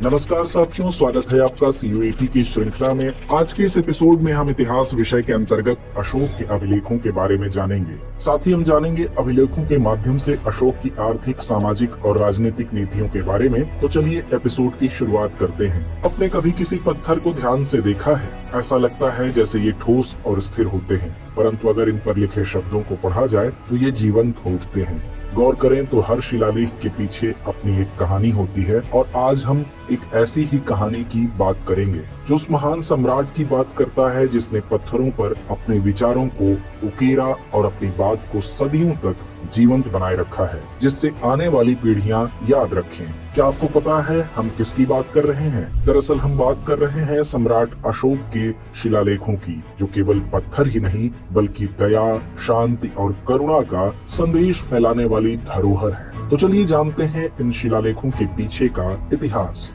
नमस्कार साथियों, स्वागत है आपका CUET की श्रृंखला में। आज के इस एपिसोड में हम इतिहास विषय के अंतर्गत अशोक के अभिलेखों के बारे में जानेंगे। साथ ही हम जानेंगे अभिलेखों के माध्यम से अशोक की आर्थिक, सामाजिक और राजनीतिक नीतियों के बारे में। तो चलिए एपिसोड की शुरुआत करते हैं। आपने कभी किसी पत्थर को ध्यान से देखा है? ऐसा लगता है जैसे ये ठोस और स्थिर होते हैं, परंतु अगर इन पर लिखे शब्दों को पढ़ा जाए तो ये जीवंत उठते हैं। गौर करें तो हर शिलालेख के पीछे अपनी एक कहानी होती है, और आज हम एक ऐसी ही कहानी की बात करेंगे जो उस महान सम्राट की बात करता है जिसने पत्थरों पर अपने विचारों को उकेरा और अपनी बात को सदियों तक जीवंत बनाए रखा है, जिससे आने वाली पीढ़ियां याद रखें। क्या आपको पता है हम किसकी बात कर रहे हैं? दरअसल हम बात कर रहे हैं सम्राट अशोक के शिलालेखों की, जो केवल पत्थर ही नहीं बल्कि दया, शांति और करुणा का संदेश फैलाने वाली धरोहर है। तो चलिए जानते हैं इन शिलालेखों के पीछे का इतिहास।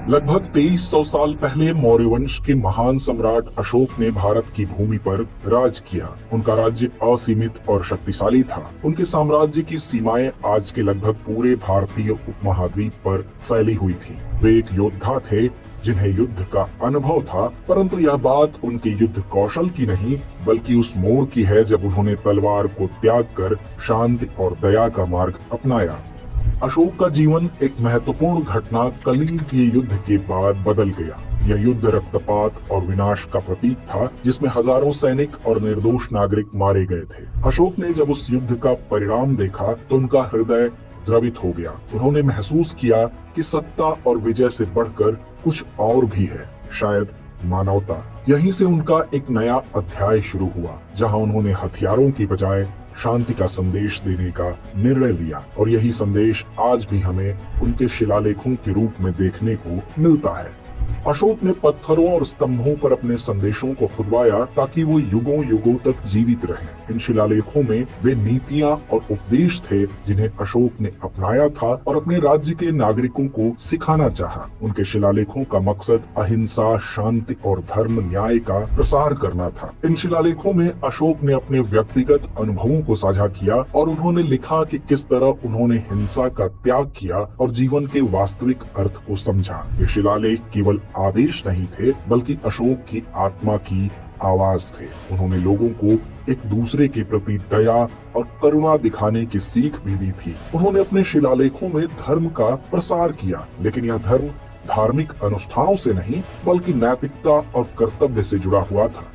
लगभग 2300 साल पहले मौर्य वंश के महान सम्राट अशोक ने भारत की भूमि पर राज किया। उनका राज्य असीमित और शक्तिशाली था। उनके साम्राज्य की सीमाएं आज के लगभग पूरे भारतीय उपमहाद्वीप पर फैली हुई थी। वे एक योद्धा थे जिन्हें युद्ध का अनुभव था, परंतु यह बात उनके युद्ध कौशल की नहीं बल्कि उस मोड़ की है जब उन्होंने तलवार को त्याग कर शांति और दया का मार्ग अपनाया। अशोक का जीवन एक महत्वपूर्ण घटना कलिंग के युद्ध के बाद बदल गया। यह युद्ध रक्तपात और विनाश का प्रतीक था, जिसमें हजारों सैनिक और निर्दोष नागरिक मारे गए थे। अशोक ने जब उस युद्ध का परिणाम देखा तो उनका हृदय द्रवित हो गया। उन्होंने महसूस किया कि सत्ता और विजय से बढ़कर कुछ और भी है, शायद मानवता। यहीं से उनका एक नया अध्याय शुरू हुआ, जहां उन्होंने हथियारों की बजाय शांति का संदेश देने का निर्णय लिया, और यही संदेश आज भी हमें उनके शिलालेखों के रूप में देखने को मिलता है। अशोक ने पत्थरों और स्तंभों पर अपने संदेशों को खुदवाया ताकि वो युगों युगों तक जीवित रहें। इन शिलालेखों में वे नीतियां और उपदेश थे जिन्हें अशोक ने अपनाया था और अपने राज्य के नागरिकों को सिखाना चाहा। उनके शिलालेखों का मकसद अहिंसा, शांति और धर्म न्याय का प्रसार करना था। इन शिलालेखों में अशोक ने अपने व्यक्तिगत अनुभवों को साझा किया और उन्होंने लिखा कि किस तरह उन्होंने हिंसा का त्याग किया और जीवन के वास्तविक अर्थ को समझा। ये शिलालेख केवल आदेश नहीं थे बल्कि अशोक की आत्मा की आवाज थे। उन्होंने लोगों को एक दूसरे के प्रति दया और करुणा दिखाने की सीख भी दी थी। उन्होंने अपने शिलालेखों में धर्म का प्रसार किया, लेकिन यह धर्म धार्मिक अनुष्ठानों से नहीं बल्कि नैतिकता और कर्तव्य से जुड़ा हुआ था।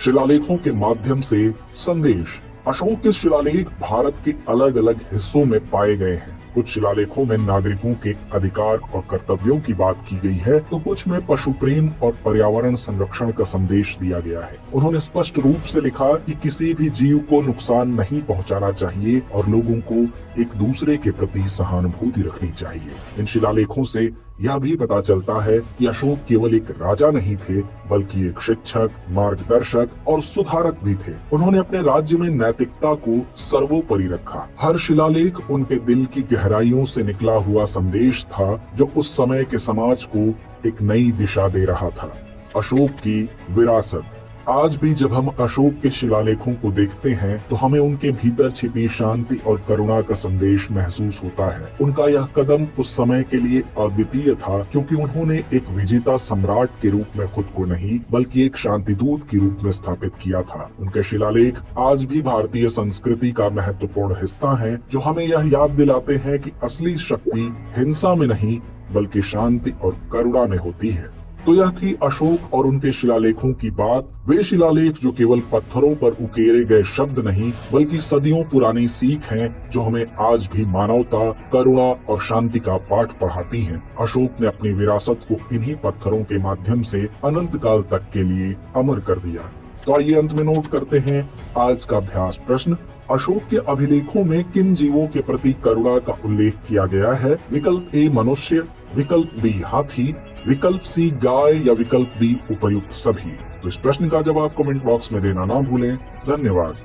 शिलालेखों के माध्यम से संदेश। अशोक के शिलालेख भारत के अलग अलग हिस्सों में पाए गए हैं। कुछ शिलालेखों में नागरिकों के अधिकार और कर्तव्यों की बात की गई है, तो कुछ में पशु प्रेम और पर्यावरण संरक्षण का संदेश दिया गया है। उन्होंने स्पष्ट रूप से लिखा कि किसी भी जीव को नुकसान नहीं पहुंचाना चाहिए और लोगों को एक दूसरे के प्रति सहानुभूति रखनी चाहिए। इन शिलालेखों से यह भी पता चलता है कि अशोक केवल एक राजा नहीं थे बल्कि एक शिक्षक, मार्गदर्शक और सुधारक भी थे। उन्होंने अपने राज्य में नैतिकता को सर्वोपरि रखा। हर शिलालेख उनके दिल की गहराइयों से निकला हुआ संदेश था जो उस समय के समाज को एक नई दिशा दे रहा था। अशोक की विरासत। आज भी जब हम अशोक के शिलालेखों को देखते हैं तो हमें उनके भीतर छिपी शांति और करुणा का संदेश महसूस होता है। उनका यह कदम उस समय के लिए अद्वितीय था क्योंकि उन्होंने एक विजेता सम्राट के रूप में खुद को नहीं बल्कि एक शांतिदूत के रूप में स्थापित किया था। उनके शिलालेख आज भी भारतीय संस्कृति का महत्वपूर्ण हिस्सा हैं, जो हमें यह याद दिलाते हैं कि असली शक्ति हिंसा में नहीं बल्कि शांति और करुणा में होती है। तो यह थी अशोक और उनके शिलालेखों की बात। वे शिलालेख जो केवल पत्थरों पर उकेरे गए शब्द नहीं बल्कि सदियों पुरानी सीख हैं, जो हमें आज भी मानवता, करुणा और शांति का पाठ पढ़ाती हैं। अशोक ने अपनी विरासत को इन्हीं पत्थरों के माध्यम से अनंत काल तक के लिए अमर कर दिया। तो आइए अंत में नोट करते हैं आज का अभ्यास प्रश्न। अशोक के अभिलेखों में किन जीवों के प्रति करुणा का उल्लेख किया गया है? विकल्प ए मनुष्य, विकल्प बी हाथी, विकल्प सी गाय या विकल्प बी उपर्युक्त सभी। तो इस प्रश्न का जवाब कमेंट बॉक्स में देना ना भूलें। धन्यवाद।